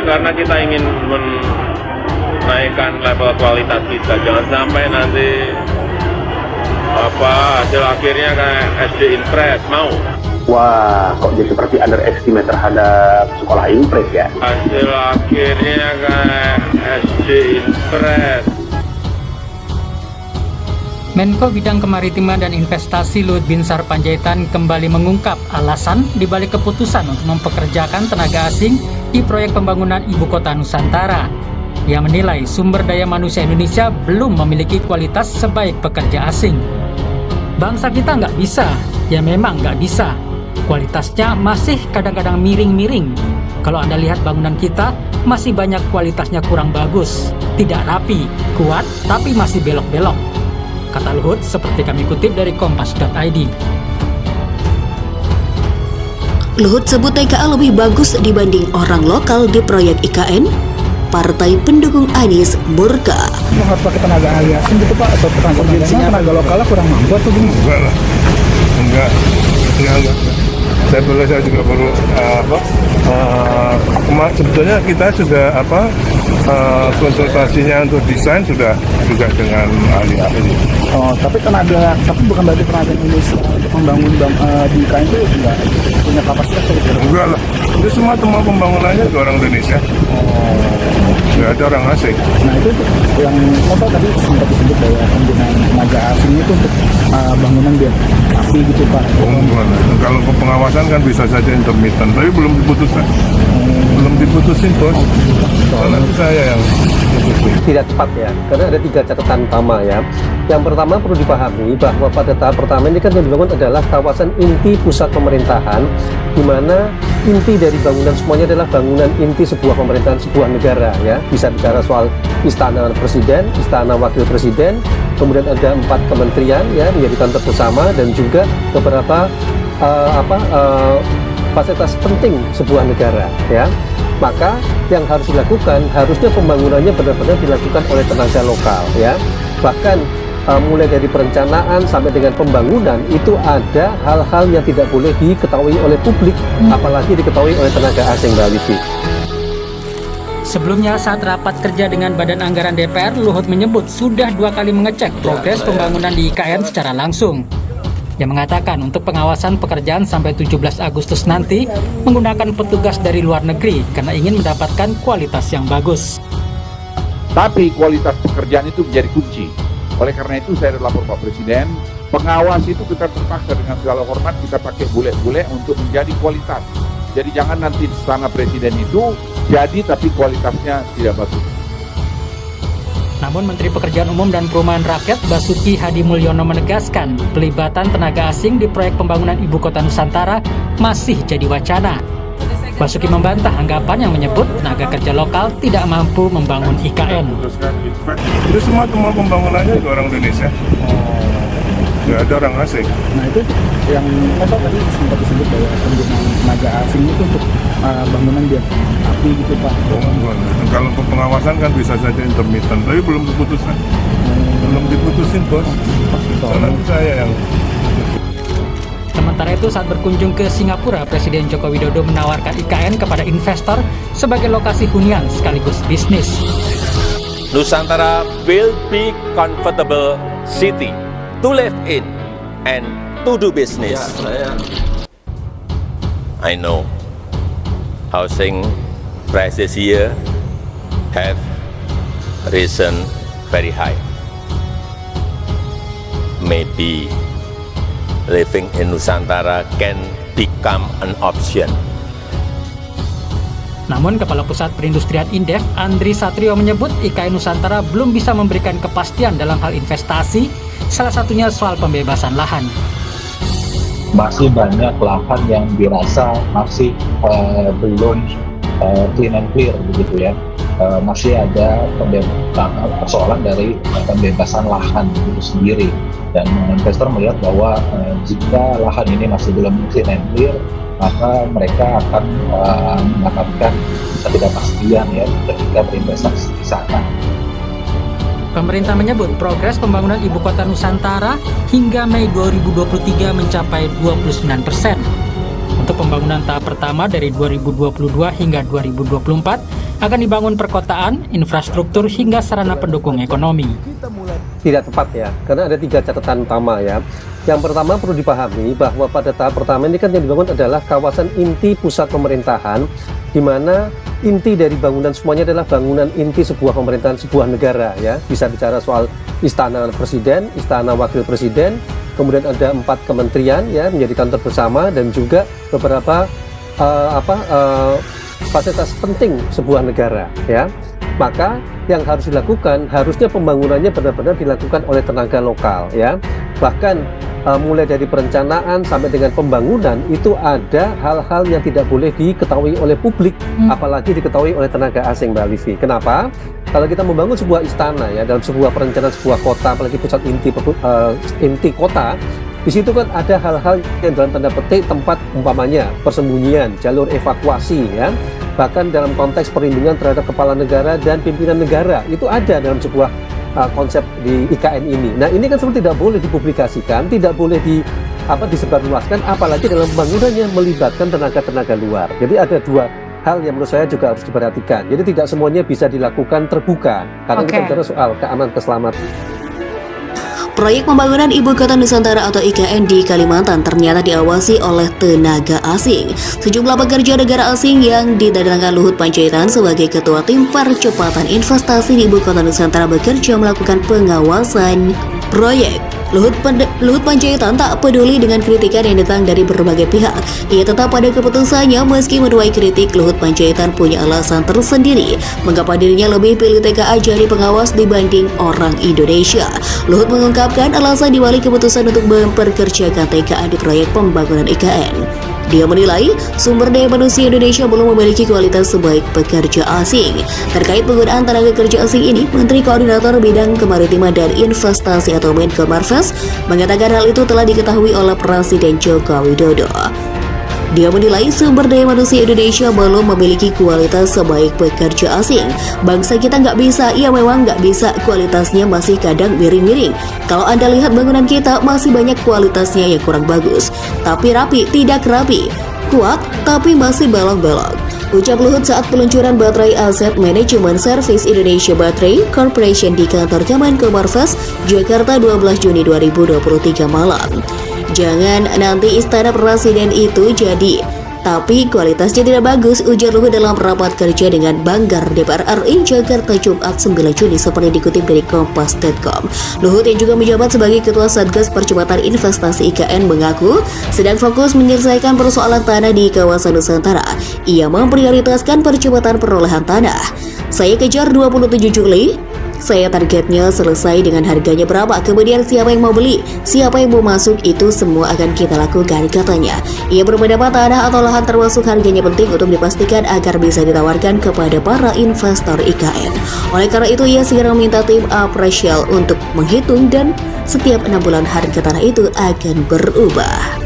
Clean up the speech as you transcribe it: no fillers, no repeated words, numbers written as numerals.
karena kita ingin menaikkan level kualitas kita. Jangan sampai nanti hasil akhirnya kayak SD Impres, mau. Wah, kok jadi seperti underestimate terhadap sekolah Impres ya? Hasil akhirnya kayak SD Impres. Menko Bidang Kemaritiman dan Investasi Luhut Binsar Panjaitan kembali mengungkap alasan dibalik keputusan untuk mempekerjakan tenaga asing di proyek pembangunan Ibu Kota Nusantara. Ia menilai sumber daya manusia Indonesia belum memiliki kualitas sebaik pekerja asing. Bangsa kita nggak bisa, ya memang nggak bisa. Kualitasnya masih kadang-kadang miring-miring. Kalau Anda lihat bangunan kita, masih banyak kualitasnya kurang bagus, tidak rapi, kuat, tapi masih belok-belok. Kata Luhut seperti kami kutip dari kompas.id. Luhut sebut TKA lebih bagus dibanding orang lokal di proyek IKN. Partai pendukung Anies murka. Harus pakai tenaga ahli asing gitu Pak, atau tenaga lokalnya kurang mampu atau gimana? Enggak lah, enggak. Saya juga baru sebetulnya kita sudah konsultasinya untuk desain sudah juga dengan ahli-ahli. Oh, tapi bukan berarti tenaga Indonesia untuk membangun di IKN itu enggak punya kapasitas gitu. Enggak lah, itu semua pembangunannya juga orang Indonesia. Nggak ada orang asing. Nah itu yang tadi sempat disebut bahwa penggunaan tenaga asing itu untuk bangunan biar rapi gitu Pak. Kalau pengawasan kan bisa saja intermittent, tapi belum diputuskan. Belum diputusin bos. Karena itu saya yang putusin. Tidak tepat ya, karena ada 3 catatan utama ya. Yang pertama perlu dipahami bahwa pada tahap pertama ini kan yang dibangun adalah kawasan inti pusat pemerintahan, di mana inti dari bangunan semuanya adalah bangunan inti sebuah pemerintahan, sebuah negara ya. Bisa bicara soal istana presiden, istana wakil presiden, kemudian ada 4 kementerian ya menjadi kantor bersama, dan juga beberapa fasilitas penting sebuah negara ya. Maka yang harus dilakukan, harusnya pembangunannya benar-benar dilakukan oleh tenaga lokal ya. Bahkan mulai dari perencanaan sampai dengan pembangunan itu ada hal-hal yang tidak boleh diketahui oleh publik, apalagi diketahui oleh tenaga asing, Mbak Livi. Sebelumnya saat rapat kerja dengan Badan Anggaran DPR, Luhut menyebut sudah 2 kali mengecek progres pembangunan di IKN secara langsung. Yang mengatakan untuk pengawasan pekerjaan sampai 17 Agustus nanti menggunakan petugas dari luar negeri karena ingin mendapatkan kualitas yang bagus. Tapi kualitas pekerjaan itu menjadi kunci. Oleh karena itu saya lapor Pak Presiden, pengawas itu kita terpaksa dengan segala hormat kita pakai bule-bule untuk menjadi kualitas. Jadi jangan nanti istana Presiden itu jadi tapi kualitasnya tidak bagus. Namun Menteri Pekerjaan Umum dan Perumahan Rakyat Basuki Hadi Mulyono menegaskan pelibatan tenaga asing di proyek pembangunan Ibu Kota Nusantara masih jadi wacana. Basuki membantah anggapan yang menyebut tenaga kerja lokal tidak mampu membangun IKN. Itu semua pembangunannya juga orang Indonesia. Nggak ada orang asing. Nah itu yang tadi sempat disebut bahwa penggunaan tenaga asing itu untuk bangunan biar rapi gitu Pak. Kalau pengawasan kan bisa saja intermittent, tapi belum diputuskan. Belum diputusin bos. Karena itu saya yang. Sementara itu saat berkunjung ke Singapura, Presiden Joko Widodo menawarkan IKN kepada investor sebagai lokasi hunian sekaligus bisnis. Nusantara will be comfortable city to live in and to do business. I know housing prices here have risen very high. Maybe living in Nusantara can become an option. Namun Kepala Pusat Perindustrian Indef, Andri Satrio menyebut IKN Nusantara belum bisa memberikan kepastian dalam hal investasi, salah satunya soal pembebasan lahan. Masih banyak lahan yang dirasa masih belum clean and clear begitu ya. Masih ada persoalan dari pembebasan lahan itu sendiri, dan investor melihat bahwa jika lahan ini masih belum clean and clear, maka mereka akan mendapatkan ketidakpastian ya ketika berinvestasi di sana. Pemerintah menyebut progres pembangunan Ibu Kota Nusantara hingga Mei 2023 mencapai 29%. Untuk pembangunan tahap pertama dari 2022 hingga 2024 akan dibangun perkotaan, infrastruktur hingga sarana pendukung ekonomi. Tidak tepat ya, karena ada 3 catatan utama ya. Yang pertama perlu dipahami bahwa pada tahap pertama ini kan yang dibangun adalah kawasan inti pusat pemerintahan, di mana inti dari bangunan semuanya adalah bangunan inti sebuah pemerintahan, sebuah negara ya. Bisa bicara soal istana presiden, istana wakil presiden, kemudian ada 4 kementerian ya menjadi kantor bersama, dan juga beberapa fasilitas penting sebuah negara ya. Maka yang harus dilakukan, harusnya pembangunannya benar-benar dilakukan oleh tenaga lokal ya. Bahkan mulai dari perencanaan sampai dengan pembangunan itu ada hal-hal yang tidak boleh diketahui oleh publik, apalagi diketahui oleh tenaga asing, Mbak Livi. Kenapa? Kalau kita membangun sebuah istana ya dalam sebuah perencanaan sebuah kota, apalagi pusat inti kota, di situ kan ada hal-hal yang dalam tanda petik tempat umpamanya persembunyian, jalur evakuasi ya. Bahkan dalam konteks perlindungan terhadap kepala negara dan pimpinan negara itu ada dalam sebuah konsep di IKN ini. Nah ini kan sebenarnya tidak boleh dipublikasikan, tidak boleh disebarluaskan, apalagi dalam pembangunannya melibatkan tenaga-tenaga luar. Jadi ada 2 hal yang menurut saya juga harus diperhatikan. Jadi tidak semuanya bisa dilakukan terbuka, karena kita bicara soal keamanan keselamatan. Proyek pembangunan Ibu Kota Nusantara atau IKN di Kalimantan ternyata diawasi oleh tenaga asing. Sejumlah pekerja negara asing yang didatangkan Luhut Panjaitan sebagai Ketua Tim Percepatan Investasi di Ibu Kota Nusantara bekerja melakukan pengawasan proyek. Luhut Panjaitan tak peduli dengan kritikan yang datang dari berbagai pihak. Ia tetap pada keputusannya meski menuai kritik. Luhut Panjaitan punya alasan tersendiri mengapa dirinya lebih pilih TKA jadi pengawas dibanding orang Indonesia. Luhut mengungkapkan alasan dibalik keputusan untuk memperkerjakan TKA di proyek pembangunan IKN. Dia menilai sumber daya manusia Indonesia belum memiliki kualitas sebaik pekerja asing. Terkait penggunaan tenaga kerja asing ini, Menteri Koordinator Bidang Kemaritiman dan Investasi atau Menko Marves mengatakan hal itu telah diketahui oleh Presiden Joko Widodo. Dia menilai sumber daya manusia Indonesia belum memiliki kualitas sebaik pekerja asing. Bangsa kita nggak bisa, ya memang nggak bisa, kualitasnya masih kadang miring-miring. Kalau Anda lihat bangunan kita masih banyak kualitasnya yang kurang bagus. Tapi rapi, tidak rapi. Kuat, tapi masih belok-belok. Ucap Luhut saat peluncuran baterai Asset Management Service Indonesia Battery Corporation di kantor Kemenko Marves, Jakarta 12 Juni 2023 malam. Jangan nanti istana presiden itu jadi, tapi kualitasnya tidak bagus, ujar Luhut dalam rapat kerja dengan Banggar DPR RI Jakarta Jumat 9 Juni seperti dikutip dari Kompas.com. Luhut yang juga menjabat sebagai Ketua Satgas Percepatan Investasi IKN mengaku sedang fokus menyelesaikan persoalan tanah di kawasan Nusantara. Ia memprioritaskan percepatan perolehan tanah. Saya kejar 27 Juli. Saya targetnya selesai dengan harganya berapa, kemudian siapa yang mau beli, siapa yang mau masuk, itu semua akan kita lakukan, katanya. Ia berpendapat tanah atau lahan termasuk harganya penting untuk dipastikan agar bisa ditawarkan kepada para investor IKN. Oleh karena itu, ia segera meminta tim apresial untuk menghitung dan setiap 6 bulan harga tanah itu akan berubah.